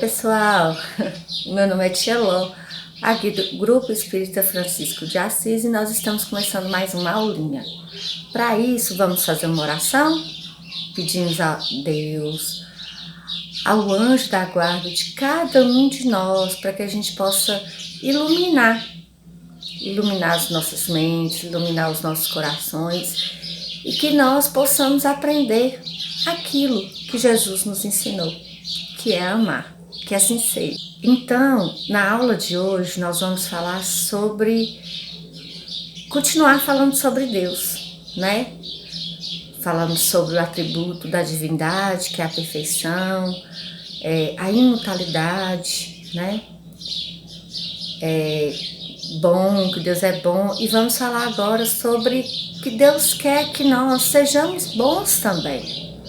pessoal, meu nome é Tia Ló, aqui do Grupo Espírita Francisco de Assis, e nós estamos começando mais uma aulinha. Para isso, vamos fazer uma oração, pedimos a Deus, ao anjo da guarda de cada um de nós, para que a gente possa iluminar as nossas mentes, iluminar os nossos corações, e que nós possamos aprender aquilo que Jesus nos ensinou, que é amar, que assim seja. Então, na aula de hoje, nós vamos falar continuar falando sobre Deus, né? Falando sobre o atributo da divindade, que é a perfeição, a imutabilidade, né? Bom, que Deus é bom. E vamos falar agora sobre que Deus quer que nós sejamos bons também.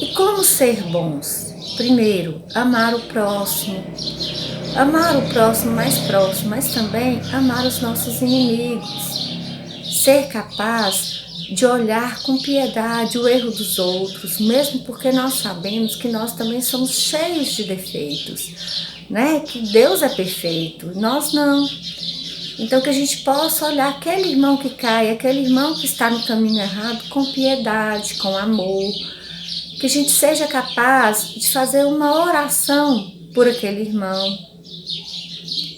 E como ser bons? Primeiro, amar o próximo mais próximo, mas também amar os nossos inimigos. Ser capaz de olhar com piedade o erro dos outros, mesmo porque nós sabemos que nós também somos cheios de defeitos, né? Que Deus é perfeito, nós não. Então que a gente possa olhar aquele irmão que cai, aquele irmão que está no caminho errado com piedade, com amor. Que a gente seja capaz de fazer uma oração por aquele irmão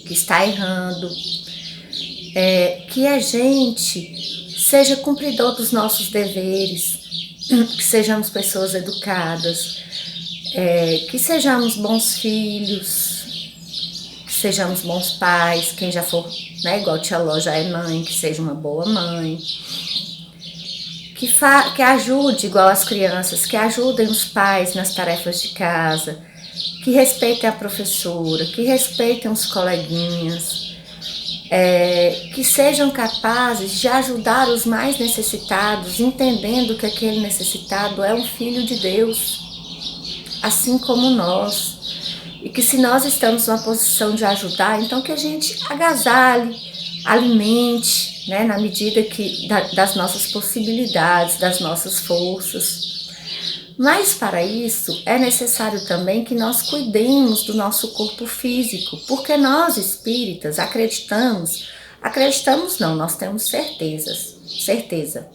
que está errando. Que a gente seja cumpridor dos nossos deveres, que sejamos pessoas educadas, que sejamos bons filhos, que sejamos bons pais, quem já for, né, igual Tia Ló já é mãe, que seja uma boa mãe. Que ajude, igual as crianças, que ajudem os pais nas tarefas de casa, que respeitem a professora, que respeitem os coleguinhas, que sejam capazes de ajudar os mais necessitados, entendendo que aquele necessitado é um filho de Deus, assim como nós. E que se nós estamos numa posição de ajudar, então que a gente agasalhe, alimente, né, na medida das nossas possibilidades, das nossas forças. Mas para isso é necessário também que nós cuidemos do nosso corpo físico, porque nós espíritas acreditamos não, nós temos certeza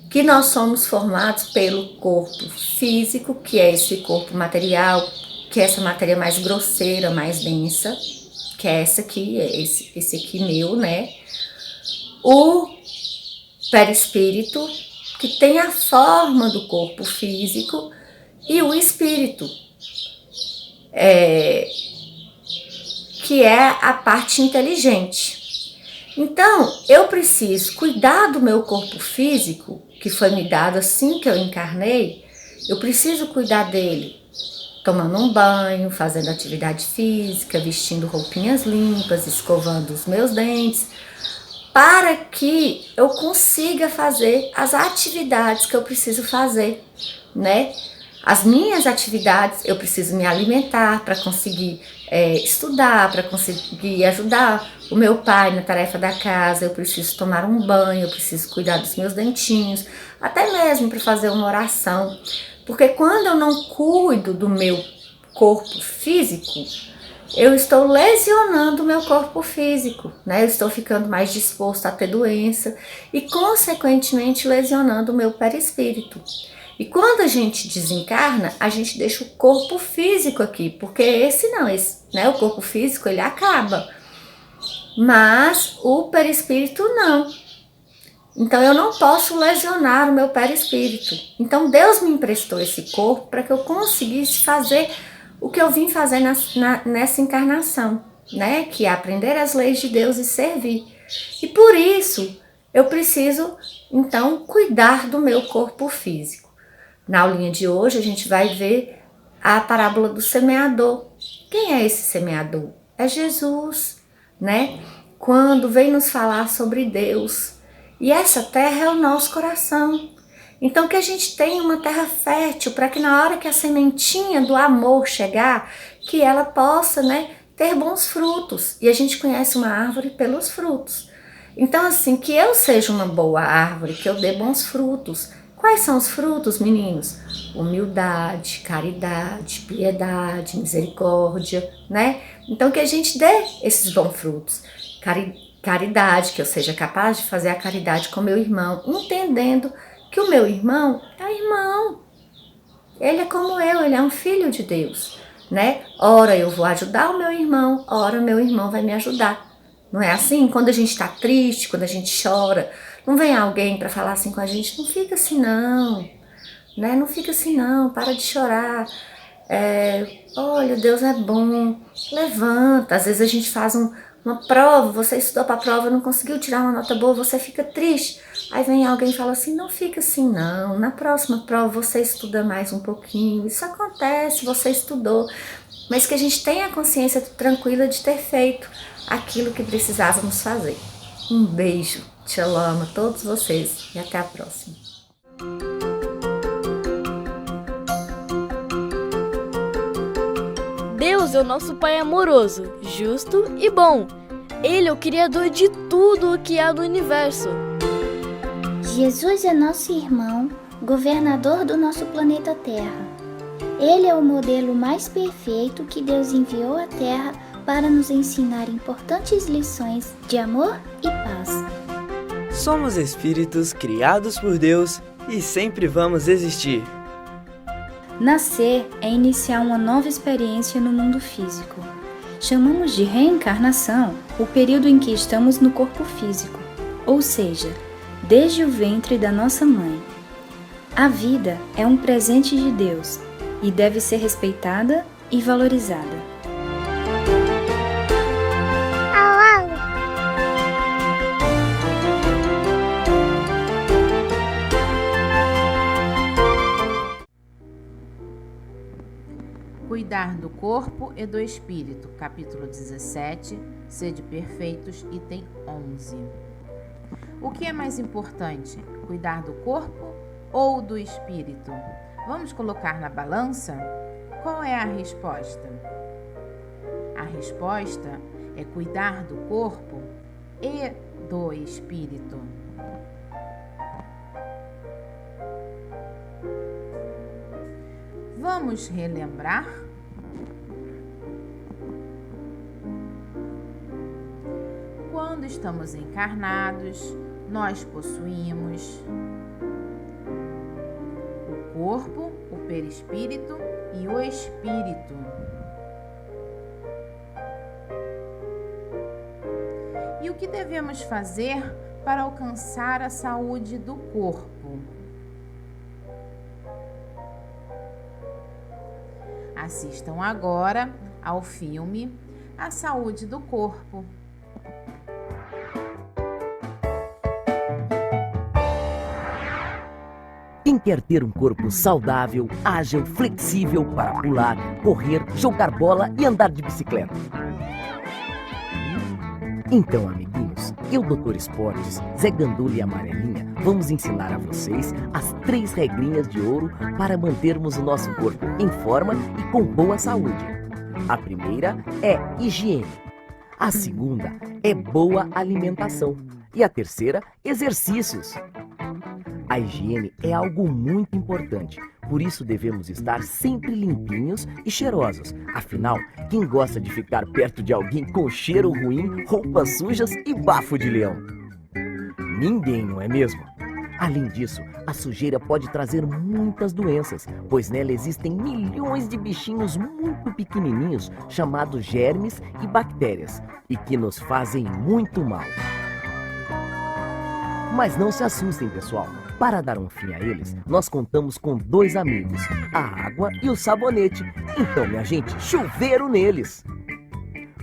que nós somos formados pelo corpo físico, que é esse corpo material, que é essa matéria mais grosseira, mais densa, que é essa aqui, esse aqui meu, né? O perispírito, que tem a forma do corpo físico, e o espírito, que é a parte inteligente. Então, eu preciso cuidar do meu corpo físico, que foi me dado assim que eu encarnei. Eu preciso cuidar dele tomando um banho, fazendo atividade física, vestindo roupinhas limpas, escovando os meus dentes, para que eu consiga fazer as atividades que eu preciso fazer, né? As minhas atividades, eu preciso me alimentar para conseguir estudar, para conseguir ajudar o meu pai na tarefa da casa, eu preciso tomar um banho, eu preciso cuidar dos meus dentinhos, até mesmo para fazer uma oração. Porque quando eu não cuido do meu corpo físico, eu estou lesionando o meu corpo físico, né? Eu estou ficando mais disposto a ter doença e, consequentemente, lesionando o meu perispírito. E quando a gente desencarna, a gente deixa o corpo físico aqui, porque né? O corpo físico, ele acaba, mas o perispírito não. Então, eu não posso lesionar o meu perispírito. Então, Deus me emprestou esse corpo para que eu conseguisse fazer o que eu vim fazer nessa encarnação, né? Que é aprender as leis de Deus e servir. E por isso, eu preciso, então, cuidar do meu corpo físico. Na aulinha de hoje, a gente vai ver a parábola do semeador. Quem é esse semeador? É Jesus, né? Quando vem nos falar sobre Deus. E essa terra é o nosso coração. Então que a gente tenha uma terra fértil para que na hora que a sementinha do amor chegar, que ela possa, né, ter bons frutos. E a gente conhece uma árvore pelos frutos. Então assim, que eu seja uma boa árvore, que eu dê bons frutos, Quais são os frutos, meninos? Humildade, caridade, piedade, misericórdia, né? Então que a gente dê esses bons frutos. Caridade, que eu seja capaz de fazer a caridade com meu irmão, entendendo que o meu irmão é irmão. Ele é como eu, ele é um filho de Deus, né? Ora eu vou ajudar o meu irmão, ora o meu irmão vai me ajudar. Não é assim? Quando a gente está triste, quando a gente chora, não vem alguém para falar assim com a gente, não fica assim não, né? Não fica assim não, para de chorar. Olha, Deus é bom, levanta. Às vezes a gente faz uma prova, você estudou para a prova, não conseguiu tirar uma nota boa, você fica triste. Aí vem alguém e fala assim, não fica assim não, na próxima prova você estuda mais um pouquinho. Isso acontece, você estudou. Mas que a gente tenha a consciência tranquila de ter feito aquilo que precisávamos fazer. Um beijo, te amo a todos vocês e até a próxima. Deus é o nosso Pai amoroso, justo e bom. Ele é o Criador de tudo o que há no universo. Jesus é nosso irmão, governador do nosso planeta Terra. Ele é o modelo mais perfeito que Deus enviou à Terra para nos ensinar importantes lições de amor e paz. Somos espíritos criados por Deus e sempre vamos existir. Nascer é iniciar uma nova experiência no mundo físico. Chamamos de reencarnação o período em que estamos no corpo físico, ou seja, desde o ventre da nossa mãe. A vida é um presente de Deus e deve ser respeitada e valorizada. Cuidar do corpo e do espírito, capítulo 17, Sede perfeitos, item 11. O que é mais importante, cuidar do corpo ou do espírito? Vamos colocar na balança? Qual é a resposta? A resposta é cuidar do corpo e do espírito. Vamos relembrar? Quando estamos encarnados, nós possuímos o corpo, o perispírito e o espírito. E o que devemos fazer para alcançar a saúde do corpo? Assistam agora ao filme A Saúde do Corpo. Quem quer ter um corpo saudável, ágil, flexível para pular, correr, jogar bola e andar de bicicleta? Então, amiguinhos, eu, Dr. Esportes, Zé Gandula e Amarelinha, vamos ensinar a vocês as 3 regrinhas de ouro para mantermos o nosso corpo em forma e com boa saúde. A primeira é higiene. A segunda é boa alimentação. E a terceira, exercícios. A higiene é algo muito importante, por isso devemos estar sempre limpinhos e cheirosos. Afinal, quem gosta de ficar perto de alguém com cheiro ruim, roupas sujas e bafo de leão? Ninguém, não é mesmo? Além disso, a sujeira pode trazer muitas doenças, pois nela existem milhões de bichinhos muito pequenininhos chamados germes e bactérias e que nos fazem muito mal. Mas não se assustem, pessoal. Para dar um fim a eles, nós contamos com 2 amigos, a água e o sabonete. Então, minha gente, chuveiro neles!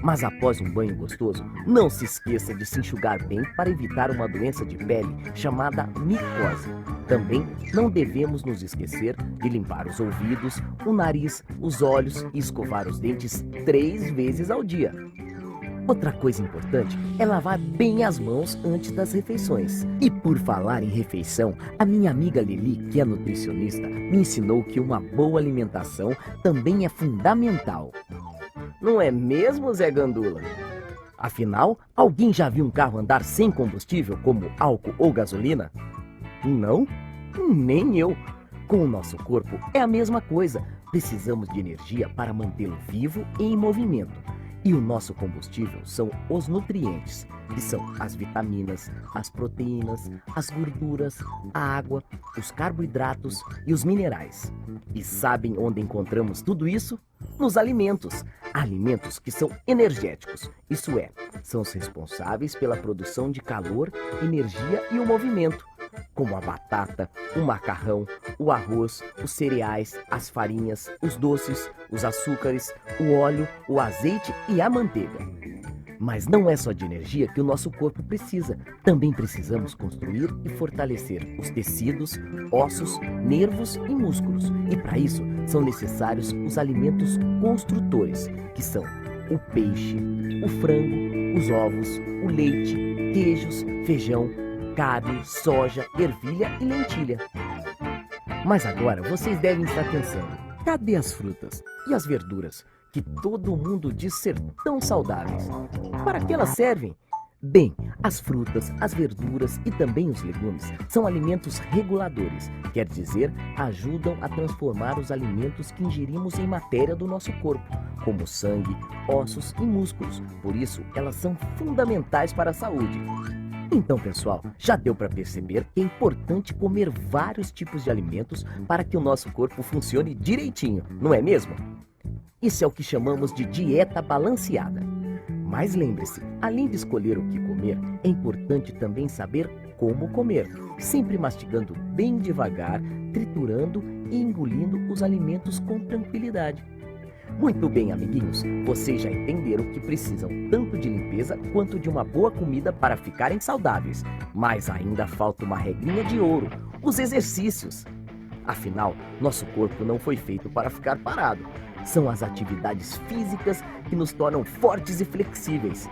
Mas após um banho gostoso, não se esqueça de se enxugar bem para evitar uma doença de pele chamada micose. Também não devemos nos esquecer de limpar os ouvidos, o nariz, os olhos e escovar os dentes 3 vezes ao dia. Outra coisa importante é lavar bem as mãos antes das refeições. E por falar em refeição, a minha amiga Lili, que é nutricionista, me ensinou que uma boa alimentação também é fundamental. Não é mesmo, Zé Gandula? Afinal, alguém já viu um carro andar sem combustível, como álcool ou gasolina? Não? Nem eu. Com o nosso corpo é a mesma coisa. Precisamos de energia para mantê-lo vivo e em movimento. E o nosso combustível são os nutrientes, que são as vitaminas, as proteínas, as gorduras, a água, os carboidratos e os minerais. E sabem onde encontramos tudo isso? Nos alimentos. Alimentos que são energéticos, isso é, são os responsáveis pela produção de calor, energia e o movimento, como a batata, o macarrão, o arroz, os cereais, as farinhas, os doces, os açúcares, o óleo, o azeite e a manteiga. Mas não é só de energia que o nosso corpo precisa. Também precisamos construir e fortalecer os tecidos, ossos, nervos e músculos. E para isso são necessários os alimentos construtores, que são o peixe, o frango, os ovos, o leite, queijos, feijão, carne, soja, ervilha e lentilha. Mas agora vocês devem estar pensando, cadê as frutas e as verduras que todo mundo diz ser tão saudáveis? Para que elas servem? Bem, as frutas, as verduras e também os legumes são alimentos reguladores, quer dizer, ajudam a transformar os alimentos que ingerimos em matéria do nosso corpo, como sangue, ossos e músculos. Por isso, elas são fundamentais para a saúde. Então, pessoal, já deu para perceber que é importante comer vários tipos de alimentos para que o nosso corpo funcione direitinho, não é mesmo? Isso é o que chamamos de dieta balanceada. Mas lembre-se, além de escolher o que comer, é importante também saber como comer, sempre mastigando bem devagar, triturando e engolindo os alimentos com tranquilidade. Muito bem, amiguinhos, vocês já entenderam que precisam tanto de limpeza quanto de uma boa comida para ficarem saudáveis. Mas ainda falta uma regrinha de ouro, os exercícios. Afinal, nosso corpo não foi feito para ficar parado. São as atividades físicas que nos tornam fortes e flexíveis.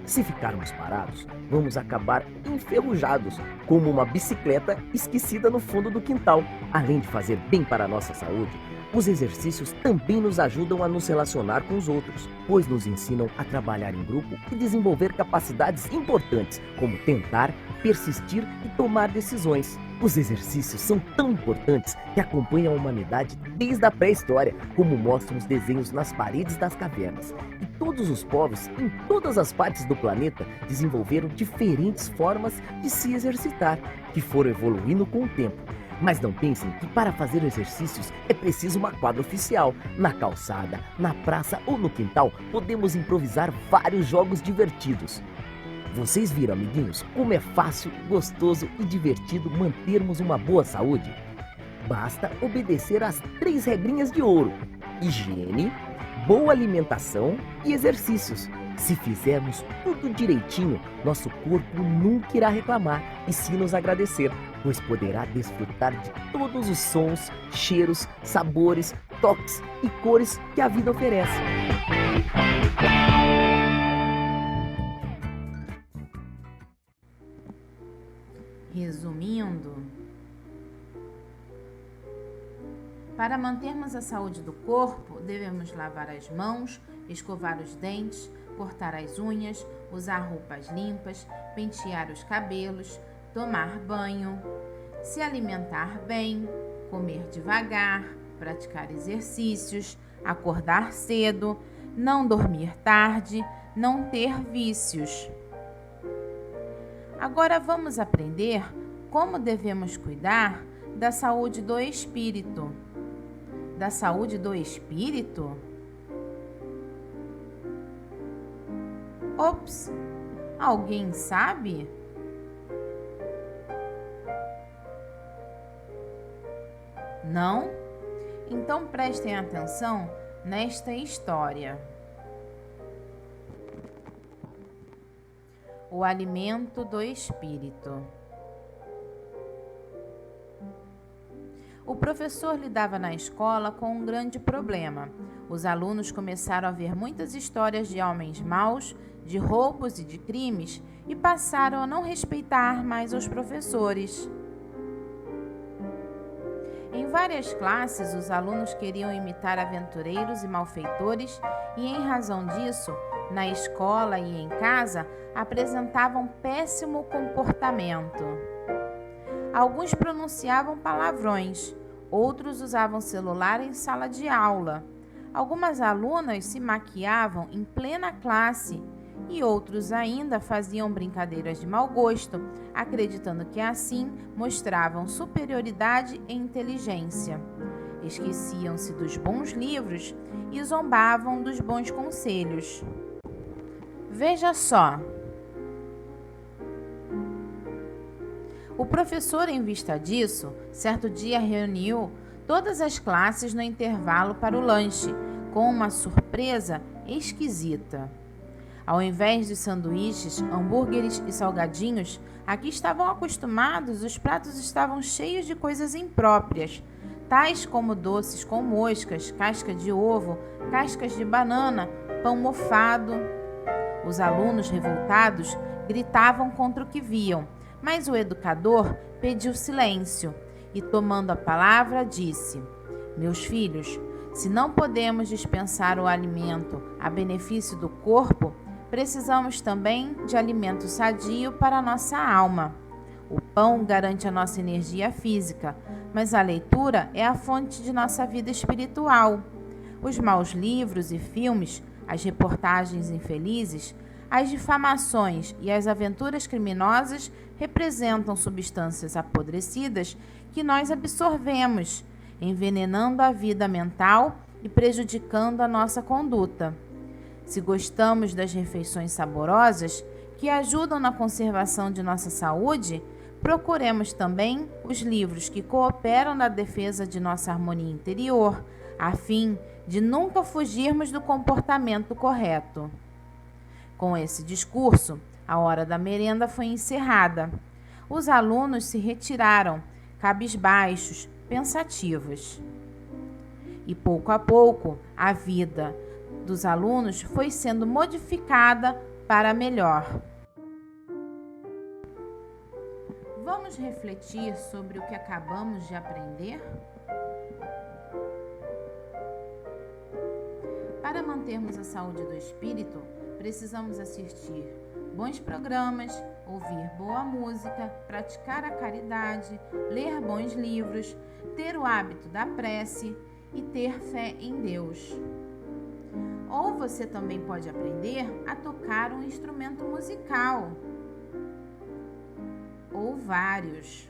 Se ficarmos parados, vamos acabar enferrujados, como uma bicicleta esquecida no fundo do quintal. Além de fazer bem para a nossa saúde, os exercícios também nos ajudam a nos relacionar com os outros, pois nos ensinam a trabalhar em grupo e desenvolver capacidades importantes, como tentar, persistir e tomar decisões. Os exercícios são tão importantes que acompanham a humanidade desde a pré-história, como mostram os desenhos nas paredes das cavernas. E todos os povos, em todas as partes do planeta, desenvolveram diferentes formas de se exercitar, que foram evoluindo com o tempo. Mas não pensem que para fazer exercícios é preciso uma quadra oficial. Na calçada, na praça ou no quintal, podemos improvisar vários jogos divertidos. Vocês viram, amiguinhos, como é fácil, gostoso e divertido mantermos uma boa saúde? Basta obedecer às 3 regrinhas de ouro: higiene, boa alimentação e exercícios. Se fizermos tudo direitinho, nosso corpo nunca irá reclamar e sim nos agradecer, pois poderá desfrutar de todos os sons, cheiros, sabores, toques e cores que a vida oferece. Resumindo, para mantermos a saúde do corpo, devemos lavar as mãos, escovar os dentes, cortar as unhas, usar roupas limpas, pentear os cabelos, tomar banho, se alimentar bem, comer devagar, praticar exercícios, acordar cedo, não dormir tarde, não ter vícios. Agora vamos aprender como devemos cuidar da saúde do espírito. Da saúde do espírito? Ops! Alguém sabe? Não? Então prestem atenção nesta história. O alimento do espírito. O professor lidava na escola com um grande problema. Os alunos começaram a ver muitas histórias de homens maus, de roubos e de crimes, e passaram a não respeitar mais os professores. Em várias classes, os alunos queriam imitar aventureiros e malfeitores e, em razão disso, na escola e em casa, apresentavam péssimo comportamento. Alguns pronunciavam palavrões, outros usavam celular em sala de aula. Algumas alunas se maquiavam em plena classe e outros ainda faziam brincadeiras de mau gosto, acreditando que assim mostravam superioridade e inteligência. Esqueciam-se dos bons livros e zombavam dos bons conselhos. Veja só. O professor, em vista disso, certo dia reuniu todas as classes no intervalo para o lanche, com uma surpresa esquisita. Ao invés de sanduíches, hambúrgueres e salgadinhos, a que estavam acostumados, os pratos estavam cheios de coisas impróprias, tais como doces com moscas, casca de ovo, cascas de banana, pão mofado. Os alunos revoltados gritavam contra o que viam, mas o educador pediu silêncio e, tomando a palavra, disse: Meus filhos, se não podemos dispensar o alimento a benefício do corpo, precisamos também de alimento sadio para a nossa alma. O pão garante a nossa energia física, mas a leitura é a fonte de nossa vida espiritual. Os maus livros e filmes, as reportagens infelizes, as difamações e as aventuras criminosas representam substâncias apodrecidas que nós absorvemos, envenenando a vida mental e prejudicando a nossa conduta. Se gostamos das refeições saborosas, que ajudam na conservação de nossa saúde, procuremos também os livros que cooperam na defesa de nossa harmonia interior, a fim de nunca fugirmos do comportamento correto. Com esse discurso, a hora da merenda foi encerrada. Os alunos se retiraram, cabisbaixos, pensativos. E pouco a pouco, a vida dos alunos foi sendo modificada para melhor. Vamos refletir sobre o que acabamos de aprender? Para mantermos a saúde do espírito, precisamos assistir bons programas, ouvir boa música, praticar a caridade, ler bons livros, ter o hábito da prece e ter fé em Deus. Ou você também pode aprender a tocar um instrumento musical, ou vários.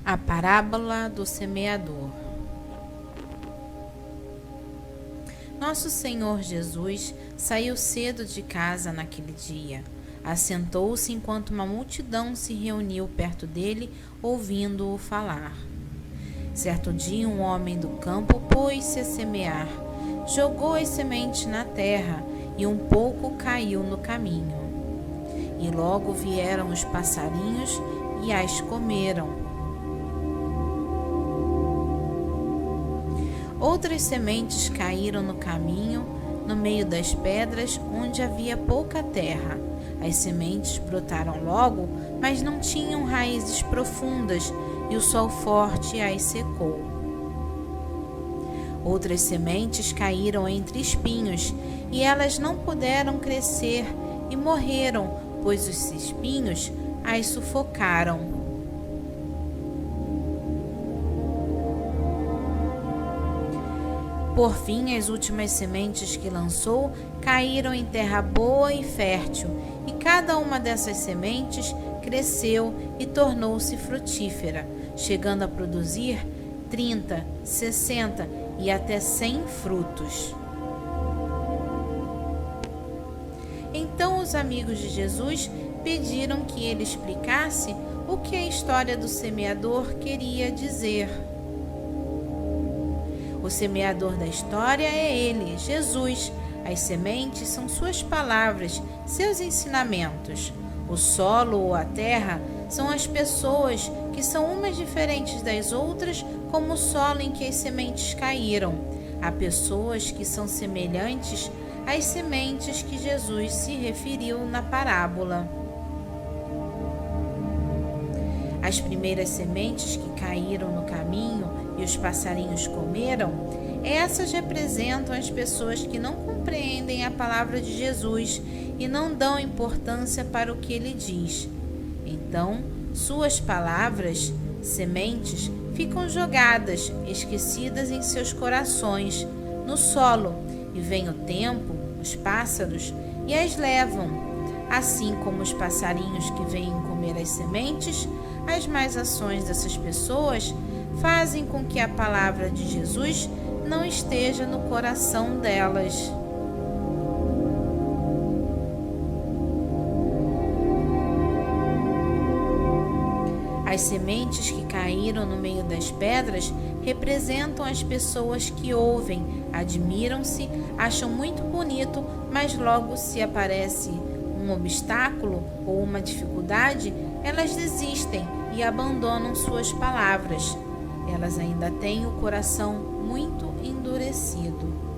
A parábola do semeador. Nosso Senhor Jesus saiu cedo de casa naquele dia. Assentou-se enquanto uma multidão se reuniu perto dele, ouvindo-o falar. Certo dia, um homem do campo pôs-se a semear. Jogou as sementes na terra, e um pouco caiu no caminho. E logo vieram os passarinhos e as comeram. Outras sementes caíram no caminho, no meio das pedras, onde havia pouca terra. As sementes brotaram logo, mas não tinham raízes profundas, e o sol forte as secou. Outras sementes caíram entre espinhos, e elas não puderam crescer e morreram, pois os espinhos as sufocaram. Por fim, as últimas sementes que lançou caíram em terra boa e fértil, e cada uma dessas sementes cresceu e tornou-se frutífera, chegando a produzir 30, 60 e até 100 frutos. Então os amigos de Jesus pediram que ele explicasse o que a história do semeador queria dizer. O semeador da história é ele, Jesus. As sementes são suas palavras, seus ensinamentos. O solo ou a terra são as pessoas, que são umas diferentes das outras, como o solo em que as sementes caíram. Há pessoas que são semelhantes às sementes que Jesus se referiu na parábola. As primeiras sementes que caíram no caminho e os passarinhos comeram, essas representam as pessoas que não compreendem a palavra de Jesus e não dão importância para o que ele diz. Então, suas palavras, sementes, ficam jogadas, esquecidas em seus corações, no solo, e vem o tempo, os pássaros, e as levam. Assim como os passarinhos que vêm comer as sementes, as más ações dessas pessoas fazem com que a palavra de Jesus não esteja no coração delas. As sementes que caíram no meio das pedras representam as pessoas que ouvem, admiram-se, acham muito bonito, mas logo se aparece um obstáculo ou uma dificuldade, elas desistem e abandonam suas palavras. Elas ainda têm o coração muito endurecido.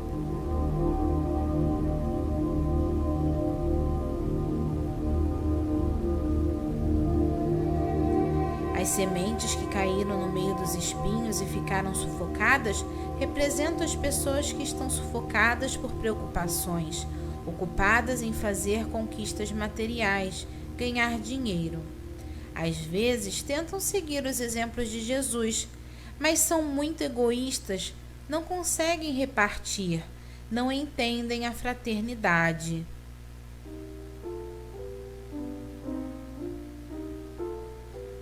As sementes que caíram no meio dos espinhos e ficaram sufocadas representam as pessoas que estão sufocadas por preocupações, ocupadas em fazer conquistas materiais, ganhar dinheiro. Às vezes tentam seguir os exemplos de Jesus, mas são muito egoístas, não conseguem repartir, não entendem a fraternidade.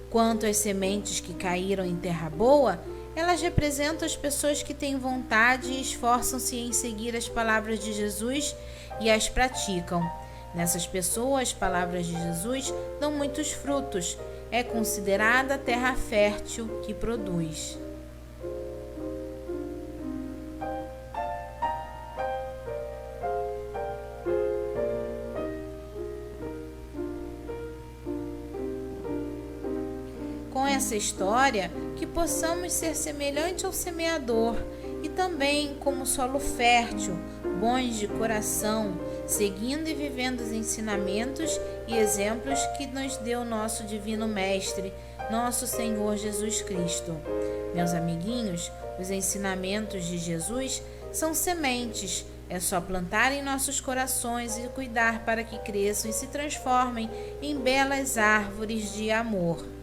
Quanto às sementes que caíram em terra boa, elas representam as pessoas que têm vontade e esforçam-se em seguir as palavras de Jesus e as praticam. Nessas pessoas, as palavras de Jesus dão muitos frutos. É considerada a terra fértil que produz. Com essa história, que possamos ser semelhante ao semeador e também como solo fértil, bons de coração, seguindo e vivendo os ensinamentos e exemplos que nos deu nosso Divino Mestre, nosso Senhor Jesus Cristo. Meus amiguinhos, os ensinamentos de Jesus são sementes. É só plantar em nossos corações e cuidar para que cresçam e se transformem em belas árvores de amor.